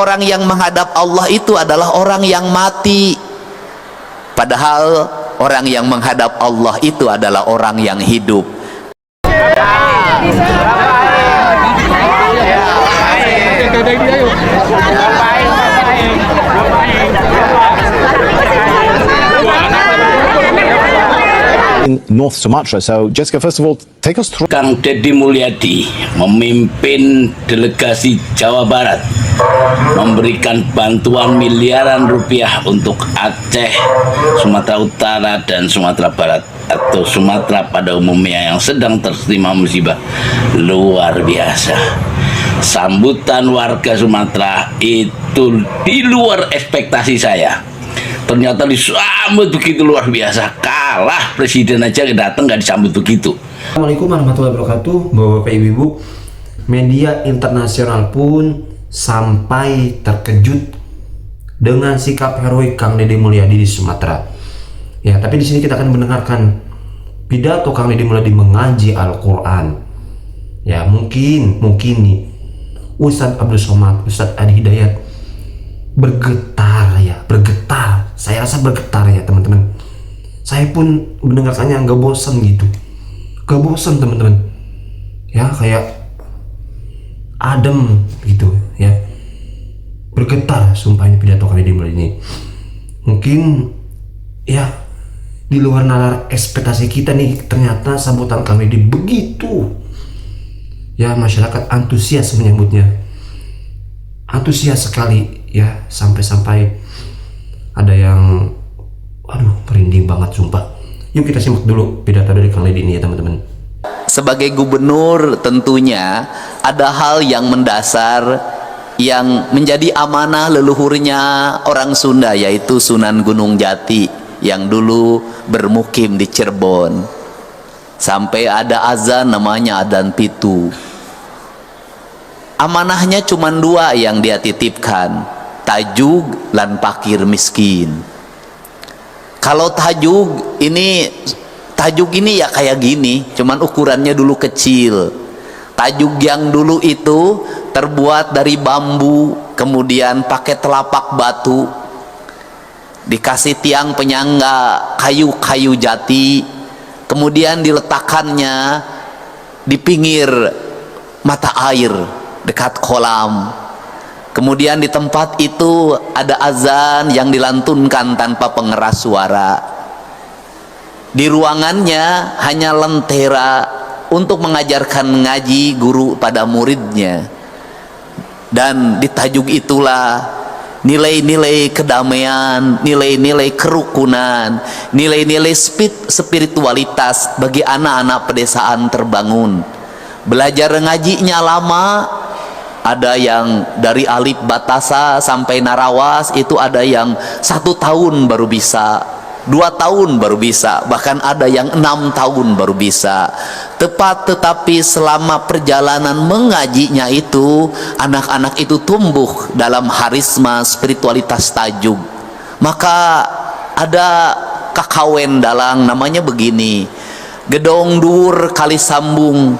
Orang yang menghadap Allah itu adalah orang yang mati, padahal orang yang menghadap Allah itu adalah orang yang hidup. In North Sumatra. So, Jessica, first of all, take us through. Kang Deddy Mulyadi memimpin delegasi Jawa Barat memberikan bantuan miliaran rupiah untuk Aceh, Sumatera Utara, dan Sumatera Barat atau Sumatera pada umumnya yang sedang tertimpa musibah. Luar biasa. Sambutan warga Sumatera itu di luar ekspektasi saya. Ternyata disambut begitu luar biasa. Kalah presiden aja datang nggak disambut begitu. Assalamualaikum warahmatullahi wabarakatuh. Bapak-bapak, ibu-ibu, media internasional pun sampai terkejut dengan sikap heroik Kang Deddy Mulyadi di Sumatera. Ya, tapi di sini kita akan mendengarkan pidato Kang Deddy Mulyadi mengaji Al-Quran. Ya, mungkin nih Ustadz Abdul Somad, Ustadz Adi Hidayat bergetar. Saya rasa bergetar ya teman-teman. Saya pun mendengarkannya nggak bosan gitu. Gak bosan teman-teman. Ya, kayak adem gitu ya. Bergetar sumpah ini pidato Kang Deddy Mulyadi ini. Mungkin ya di luar nalar ekspektasi kita nih, ternyata sambutan Kang Deddy begitu. Ya, masyarakat antusias menyambutnya. Antusias sekali ya, sampai-sampai ada yang merinding banget sumpah. Yuk kita simak dulu pidato dari Kang Deddy ini ya teman-teman. Sebagai gubernur tentunya ada hal yang mendasar yang menjadi amanah leluhurnya orang Sunda, yaitu Sunan Gunung Jati yang dulu bermukim di Cirebon. Sampai ada azan namanya adzan pitu. Amanahnya cuma dua yang dia titipkan, tajuk lan fakir miskin. Kalau tajuk ini ya kayak gini, cuman ukurannya dulu kecil. Tajuk yang dulu itu terbuat dari bambu, kemudian pakai telapak batu, dikasih tiang penyangga kayu-kayu jati, kemudian diletakkannya di pinggir mata air dekat kolam. Kemudian di tempat itu ada azan yang dilantunkan tanpa pengeras suara. Di ruangannya hanya lentera untuk mengajarkan ngaji guru pada muridnya. Dan di tajuk itulah nilai-nilai kedamaian, nilai-nilai kerukunan, nilai-nilai spiritualitas bagi anak-anak pedesaan terbangun. Belajar ngajinya lama. Ada yang dari alif batasa sampai narawas, itu ada yang 1 tahun baru bisa, 2 tahun baru bisa, bahkan ada yang 6 tahun baru bisa. Tetapi selama perjalanan mengajinya itu, anak-anak itu tumbuh dalam harisma spiritualitas tajuk. Maka ada kakawen dalang namanya begini, gedong dur kali sambung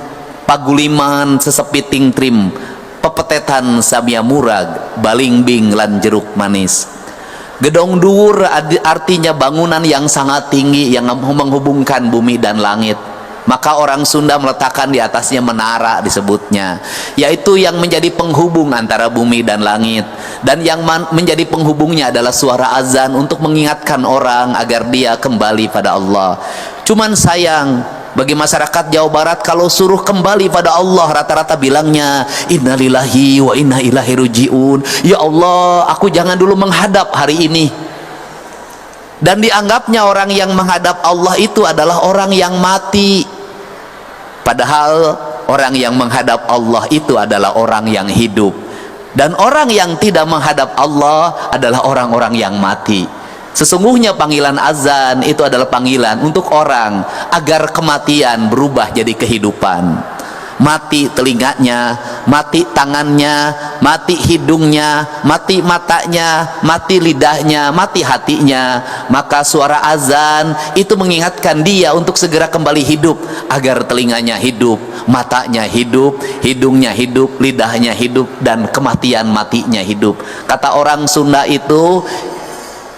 paguliman sesepiting trim, pepetetan samia murag, balingbing lan jeruk manis. Gedong dur artinya bangunan yang sangat tinggi yang menghubungkan bumi dan langit. Maka orang Sunda meletakkan di atasnya menara disebutnya, yaitu yang menjadi penghubung antara bumi dan langit. Dan yang menjadi penghubungnya adalah suara azan untuk mengingatkan orang agar dia kembali pada Allah. Cuman sayang, bagi masyarakat Jawa Barat kalau suruh kembali pada Allah rata-rata bilangnya innalillahi wa inna ilaihi rajiun. Ya Allah, aku jangan dulu menghadap hari ini. Dan dianggapnya orang yang menghadap Allah itu adalah orang yang mati, padahal orang yang menghadap Allah itu adalah orang yang hidup. Dan orang yang tidak menghadap Allah adalah orang-orang yang mati. Sesungguhnya panggilan azan itu adalah panggilan untuk orang agar kematian berubah jadi kehidupan. mati telinganya, mati tangannya, mati hidungnya, mati matanya, mati lidahnya, mati hatinya, maka suara azan itu mengingatkan dia untuk segera kembali hidup, agar telinganya hidup, matanya hidup, hidungnya hidup, lidahnya hidup, dan kematian matinya hidup. Kata orang Sunda itu,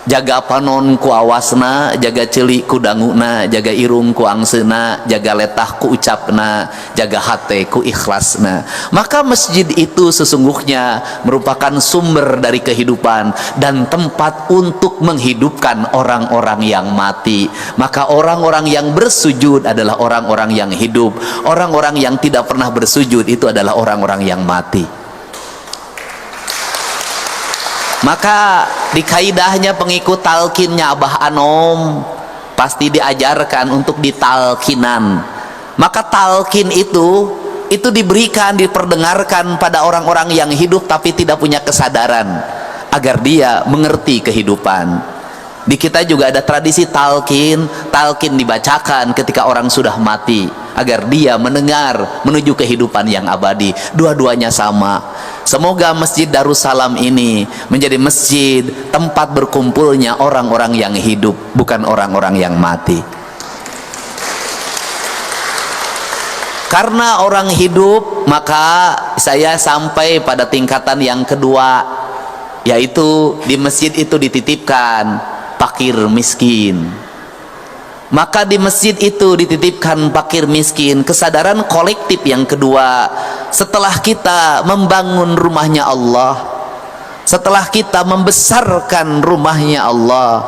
jaga panon ku awasna, jaga celi ku danguna, jaga irung ku angsena, jaga letah ku ucapna, jaga hate ku ikhlasna. Maka masjid itu sesungguhnya merupakan sumber dari kehidupan dan tempat untuk menghidupkan orang-orang yang mati. Maka orang-orang yang bersujud adalah orang-orang yang hidup, orang-orang yang tidak pernah bersujud itu adalah orang-orang yang mati. Maka di kaidahnya pengikut talkinnya Abah Anom pasti diajarkan untuk ditalkinan. Maka talkin itu diberikan, diperdengarkan pada orang-orang yang hidup tapi tidak punya kesadaran, agar dia mengerti kehidupan. Di kita juga ada tradisi talkin dibacakan ketika orang sudah mati, agar dia mendengar menuju kehidupan yang abadi. Dua-duanya sama. Semoga Masjid Darussalam ini menjadi masjid tempat berkumpulnya orang-orang yang hidup, bukan orang-orang yang mati. Karena orang hidup, maka saya sampai pada tingkatan yang kedua, yaitu di masjid itu dititipkan fakir miskin. Maka di masjid itu dititipkan fakir miskin, kesadaran kolektif yang kedua. Setelah kita membangun rumahnya Allah, setelah kita membesarkan rumahnya Allah,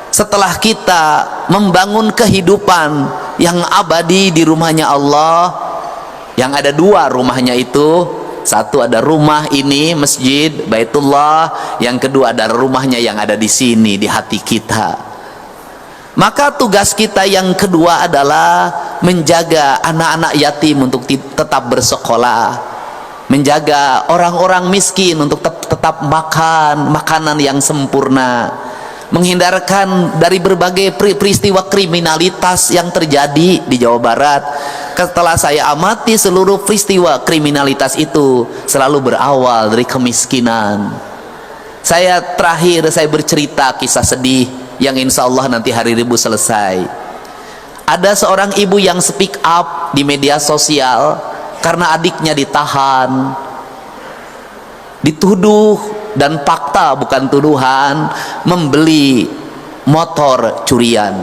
setelah kita membangun kehidupan yang abadi di rumahnya Allah, yang ada dua rumahnya itu, satu ada rumah ini masjid Baitullah, yang kedua ada rumahnya yang ada di sini di hati kita. Maka tugas kita yang kedua adalah menjaga anak-anak yatim untuk tetap bersekolah, menjaga orang-orang miskin untuk tetap makan makanan yang sempurna, menghindarkan dari berbagai peristiwa kriminalitas yang terjadi di Jawa Barat. Setelah saya amati, seluruh peristiwa kriminalitas itu selalu berawal dari kemiskinan. Saya bercerita kisah sedih yang insya Allah nanti hari Rabu selesai. Ada seorang ibu yang speak up di media sosial karena adiknya ditahan, dituduh, dan fakta bukan tuduhan, membeli motor curian.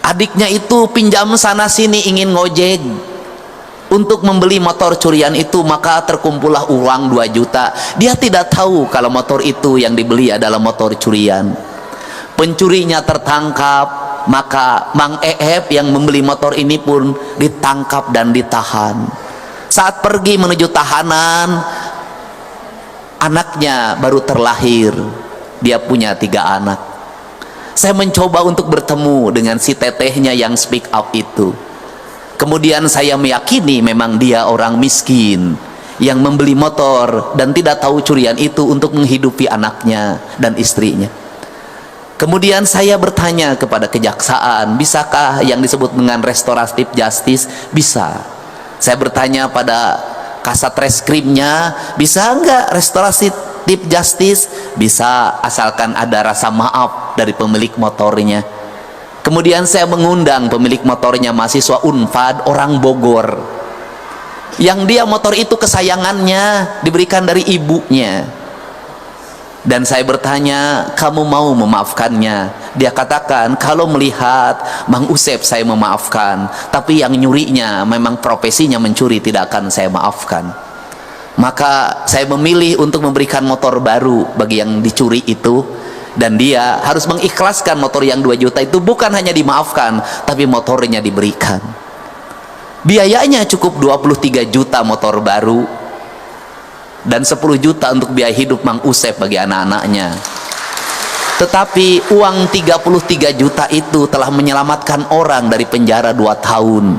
Adiknya itu pinjam sana sini ingin ngojek untuk membeli motor curian itu, maka terkumpullah uang 2 juta. Dia tidak tahu kalau motor itu yang dibeli adalah motor curian. Pencurinya tertangkap, maka Mang Ehep yang membeli motor ini pun ditangkap dan ditahan. Saat pergi menuju tahanan, anaknya baru terlahir. Dia punya 3 anak. Saya mencoba untuk bertemu dengan si tetehnya yang speak up itu. Kemudian saya meyakini memang dia orang miskin yang membeli motor dan tidak tahu curian itu untuk menghidupi anaknya dan istrinya. Kemudian saya bertanya kepada kejaksaan, bisakah yang disebut dengan restoratif justice? Bisa. Saya bertanya pada kasat reskrimnya, bisa enggak restoratif justice? Bisa, asalkan ada rasa maaf dari pemilik motornya. Kemudian saya mengundang pemilik motornya, mahasiswa Unpad, orang Bogor, yang dia motor itu kesayangannya, diberikan dari ibunya. Dan saya bertanya, kamu mau memaafkannya? Dia katakan, kalau melihat Mang Usep saya memaafkan, tapi yang nyurinya memang profesinya mencuri, tidak akan saya maafkan. Maka saya memilih untuk memberikan motor baru bagi yang dicuri itu, dan dia harus mengikhlaskan motor yang 2 juta itu, bukan hanya dimaafkan, tapi motornya diberikan. Biayanya cukup 23 juta motor baru, dan 10 juta untuk biaya hidup Mang Usep bagi anak-anaknya. Tetapi uang 33 juta itu telah menyelamatkan orang dari penjara 2 tahun.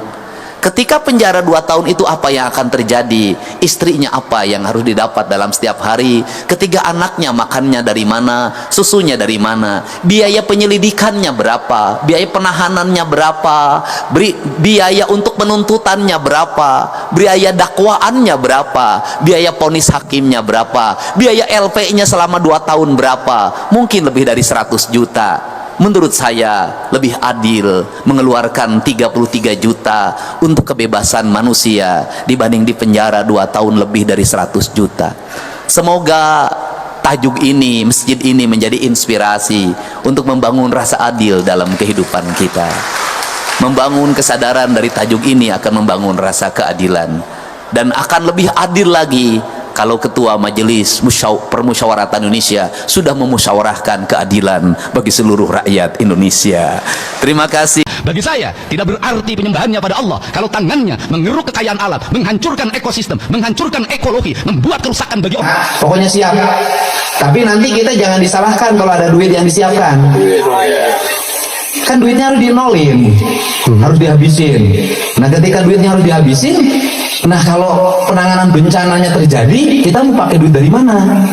Ketika penjara 2 tahun itu apa yang akan terjadi? Istrinya apa yang harus didapat dalam setiap hari? Ketiga anaknya makannya dari mana? Susunya dari mana? Biaya penyelidikannya berapa? Biaya penahanannya berapa? Biaya untuk penuntutannya berapa? Biaya dakwaannya berapa? Biaya vonis hakimnya berapa? Biaya LP-nya selama 2 tahun berapa? Mungkin lebih dari 100 juta. Menurut saya lebih adil mengeluarkan 33 juta untuk kebebasan manusia dibanding di penjara 2 tahun lebih dari 100 juta. Semoga tajuk ini, masjid ini menjadi inspirasi untuk membangun rasa adil dalam kehidupan kita. Membangun kesadaran dari tajuk ini akan membangun rasa keadilan, dan akan lebih adil lagi kalau Ketua Majelis Permusyawaratan Indonesia sudah memusyawarahkan keadilan bagi seluruh rakyat Indonesia. Terima kasih. Bagi saya, tidak berarti penyembahannya pada Allah kalau tangannya mengeruk kekayaan alam, menghancurkan ekosistem, menghancurkan ekologi, membuat kerusakan bagi orang. Pokoknya siap. Tapi nanti kita jangan disalahkan kalau ada duit yang disiapkan. Kan duitnya harus dinolin, harus dihabisin. Nah, ketika duitnya harus dihabisin, nah kalau penanganan bencananya terjadi, kita mau pakai duit dari mana?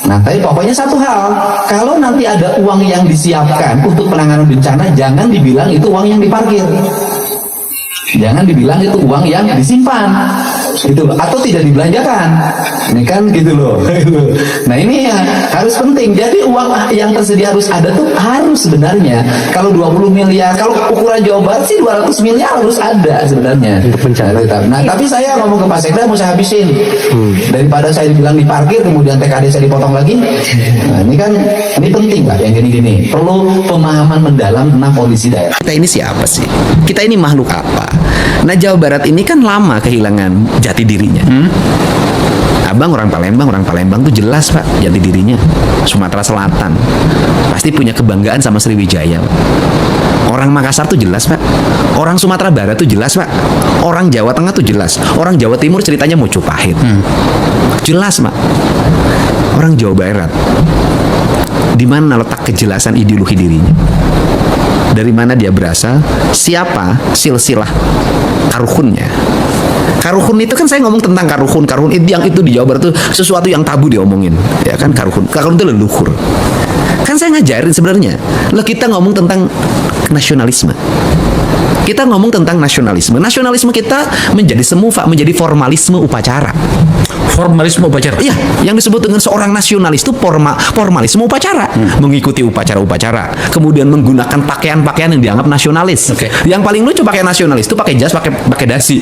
Nah, tapi pokoknya satu hal, kalau nanti ada uang yang disiapkan untuk penanganan bencana, jangan dibilang itu uang yang diparkir. Jangan dibilang itu uang yang disimpan, gitu loh, atau tidak dibelanjakan. Ini kan gitu loh. Nah, ini ya harus penting. Jadi uang yang tersedia harus ada tuh, harus sebenarnya. Kalau 20 miliar, kalau ukuran Jawa Barat sih 200 miliar harus ada sebenarnya untuk bencana. Nah, tapi saya ngomong ke Pak Sekda, mau saya habisin. Daripada saya dibilang diparkir, kemudian TKD saya dipotong lagi. Nah, ini kan, ini penting lah yang gini-gini. Perlu pemahaman mendalam tentang kondisi daerah. Kita ini siapa sih? Kita ini makhluk apa? Nah, Jawa Barat ini kan lama kehilangan jati dirinya. Abang orang Palembang tuh jelas Pak jati dirinya. Sumatera Selatan pasti punya kebanggaan sama Sriwijaya, Pak. Orang Makassar tuh jelas Pak. Orang Sumatera Barat tuh jelas Pak. Orang Jawa Tengah tuh jelas. Orang Jawa Timur ceritanya Mojopahit. Jelas Pak. Orang Jawa Barat, di mana letak kejelasan ideologi dirinya? Dari mana dia berasal? Siapa silsilah karuhunnya? Karuhun itu kan, saya ngomong tentang karuhun itu di Jawa Barat itu sesuatu yang tabu diomongin, ya kan? Karuhun itu leluhur. Kan saya ngajarin sebenarnya. Lah, kita ngomong tentang nasionalisme. Kita ngomong tentang nasionalisme. Nasionalisme kita menjadi semu, menjadi formalisme upacara. Formalisme upacara. Iya, yang disebut dengan seorang nasionalis itu formalisme upacara. Mengikuti upacara-upacara, kemudian menggunakan pakaian-pakaian yang dianggap nasionalis. Yang paling lucu pakai nasionalis itu pakai jas, pakai dasi.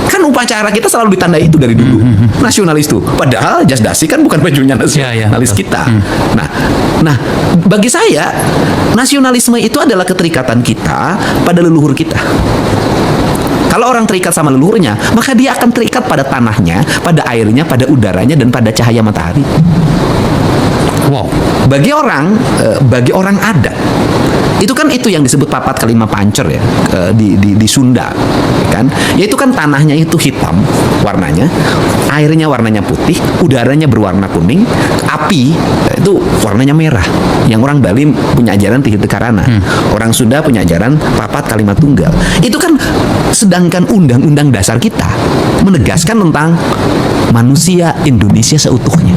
Kan upacara kita selalu ditandai itu dari dulu. Nasionalis tuh. Padahal jas dasi kan bukan bajunya nasionalis kita. Nah, bagi saya nasionalisme itu adalah keterikatan kita pada leluhur kita. Kalau orang terikat sama leluhurnya, maka dia akan terikat pada tanahnya, pada airnya, pada udaranya, dan pada cahaya matahari. Wow. Bagi orang adat, itu yang disebut papat kelima pancer ya, di Sunda, kan? Yaitu kan tanahnya itu hitam warnanya, airnya warnanya putih, udaranya berwarna kuning, api itu warnanya merah. Yang orang Bali punya ajaran Tihiti Karana, orang Sunda punya ajaran papat kalimat tunggal. Itu kan, sedangkan undang-undang dasar kita menegaskan tentang manusia Indonesia seutuhnya.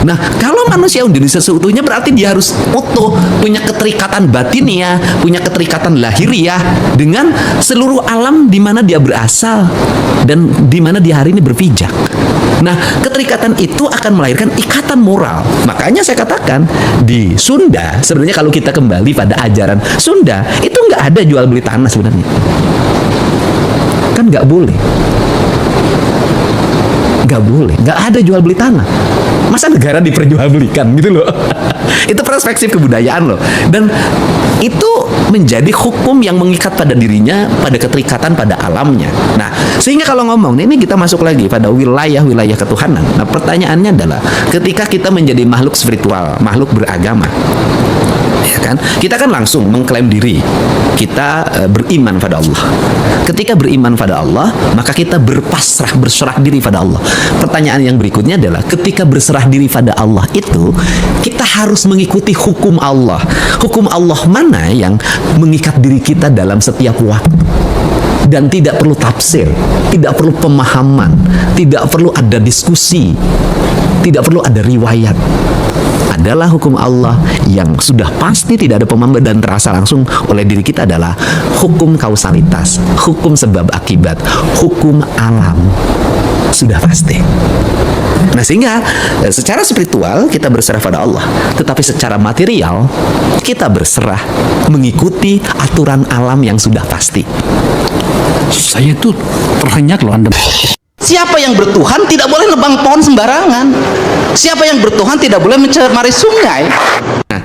Nah, kalau manusia Indonesia seutuhnya berarti dia harus utuh, punya keterikatan batiniah, punya keterikatan lahiriah dengan seluruh alam di mana dia berasal dan di mana dia hari ini berpijak. Nah, keterikatan itu akan melahirkan ikatan moral. Makanya saya katakan di Sunda, sebenarnya kalau kita kembali pada ajaran Sunda, itu nggak ada jual beli tanah sebenarnya. Kan nggak boleh. Nggak ada jual beli tanah. Masa negara diperjualbelikan gitu loh. Itu perspektif kebudayaan loh. Dan itu menjadi hukum yang mengikat pada dirinya, pada keterikatan pada alamnya. Nah, sehingga kalau ngomong, ini kita masuk lagi pada wilayah-wilayah ketuhanan. Nah, pertanyaannya adalah, ketika kita menjadi makhluk spiritual, makhluk beragama, Ya kan? Kita kan langsung mengklaim diri kita beriman pada Allah. Ketika beriman pada Allah, maka kita berserah diri pada Allah. Pertanyaan yang berikutnya adalah ketika berserah diri pada Allah itu, kita harus mengikuti hukum Allah. Hukum Allah mana yang mengikat diri kita dalam setiap waktu? Dan tidak perlu tafsir, tidak perlu pemahaman, tidak perlu ada diskusi, tidak perlu ada riwayat. Adalah hukum Allah yang sudah pasti tidak ada pemahaman dan terasa langsung oleh diri kita, adalah hukum kausalitas, hukum sebab akibat, hukum alam. Sudah pasti. Nah, sehingga secara spiritual kita berserah pada Allah, tetapi secara material kita berserah mengikuti aturan alam yang sudah pasti. Saya tuh terhenyak loh Anda. Siapa yang bertuhan tidak boleh nebang pohon sembarangan. Siapa yang bertuhan tidak boleh mencemari sungai. Nah,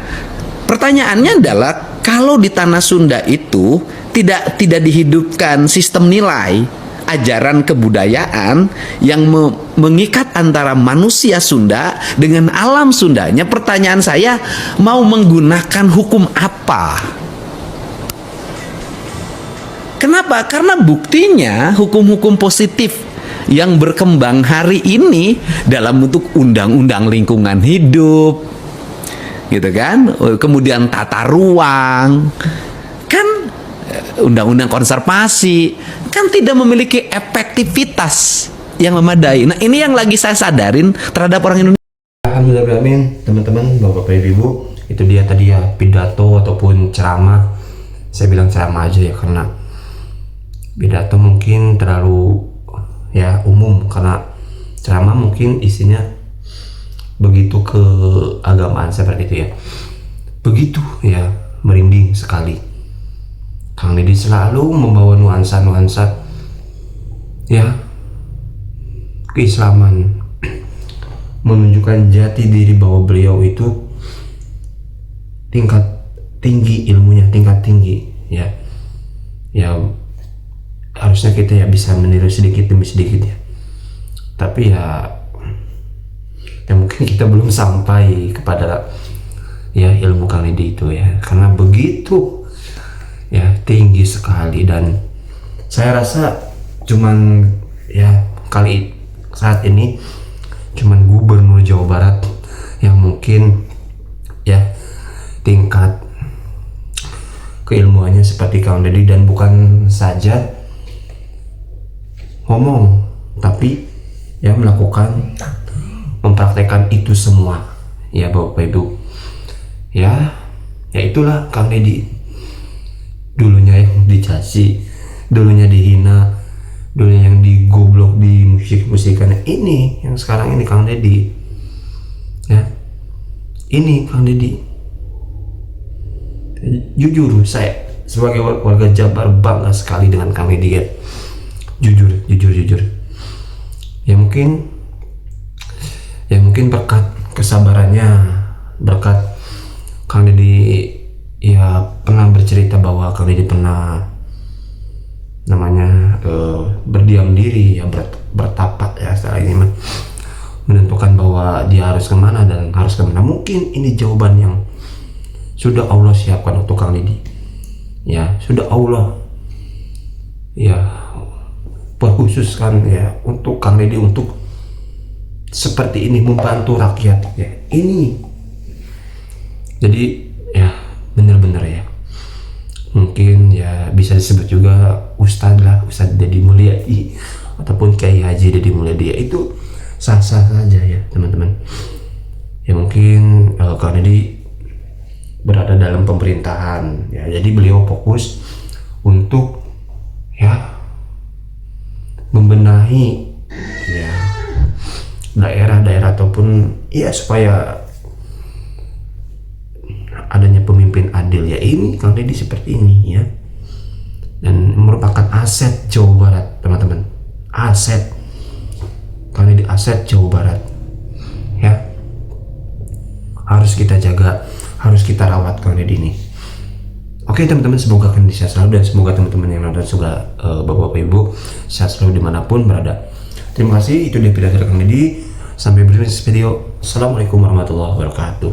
pertanyaannya adalah kalau di tanah Sunda itu tidak dihidupkan sistem nilai, ajaran kebudayaan yang mengikat antara manusia Sunda dengan alam Sundanya, pertanyaan saya, mau menggunakan hukum apa? Kenapa? Karena buktinya hukum-hukum positif yang berkembang hari ini dalam bentuk undang-undang lingkungan hidup, gitu kan? Kemudian tata ruang, kan undang-undang konservasi, kan tidak memiliki efektivitas yang memadai. Nah, ini yang lagi saya sadarin terhadap orang Indonesia. Alhamdulillah, teman-teman, Bapak Ibu, itu dia tadi ya pidato ataupun ceramah. Saya bilang ceramah aja ya, karena pidato mungkin terlalu ya umum, karena ceramah mungkin isinya begitu keagamaan seperti itu ya. Begitu ya, merinding sekali. Kang Deddy selalu membawa nuansa-nuansa ya keislaman, menunjukkan jati diri bahwa beliau itu tingkat tinggi ilmunya, tingkat tinggi ya. Ya harusnya kita ya bisa meniru sedikit demi sedikit ya. Tapi ya mungkin kita belum sampai kepada ya ilmu Kang Deddy itu ya, karena begitu ya tinggi sekali. Dan saya rasa cuman ya saat ini cuman Gubernur Jawa Barat yang mungkin ya tingkat keilmuannya seperti Kang Deddy, dan bukan saja ngomong tapi ya mempraktekkan itu semua ya Bapak Ibu ya itulah Kang Deddy. Dulunya yang dicaci, dulunya dihina, dulunya yang digoblok di musik-musikannya, ini yang sekarang ini Kang Deddy ya, ini Kang Deddy. Jujur saya sebagai warga Jabar bangga sekali dengan Kang Deddy ya. Jujur ya, mungkin berkat kesabarannya, berkat Kang Deddy ya pernah bercerita bahwa Kang Deddy pernah namanya berdiam diri ya, bertapak ya, setelah ini mah menentukan bahwa dia harus kemana dan harus kemana. Mungkin ini jawaban yang sudah Allah siapkan untuk Kang Deddy ya, sudah Allah ya perkhususkan ya untuk Kang Deddy untuk seperti ini, membantu rakyat ya. Ini jadi ya bener-bener ya, mungkin ya bisa disebut juga Ustadz Deddy Mulyadi ataupun Kiai Haji Deddy Mulyadi ya, itu sah-sah saja ya teman-teman ya. Mungkin Kang Deddy berada dalam pemerintahan ya, jadi beliau fokus untuk ya membenahi ya daerah-daerah ataupun ya supaya adanya pemimpin adil ya. Ini Kang Deddy seperti ini ya, dan merupakan aset Jawa Barat teman-teman, aset Kang Deddy, aset Jawa Barat ya, harus kita jaga, harus kita rawat Kang Deddy ini. Oke teman-teman, semoga kalian sehat selalu, dan semoga teman-teman yang nonton juga bapak-bapak ibu sehat selalu dimanapun berada. Terima kasih, itu dia pidato Kang Deddy. Sampai berjumpa di video. Assalamualaikum warahmatullahi wabarakatuh.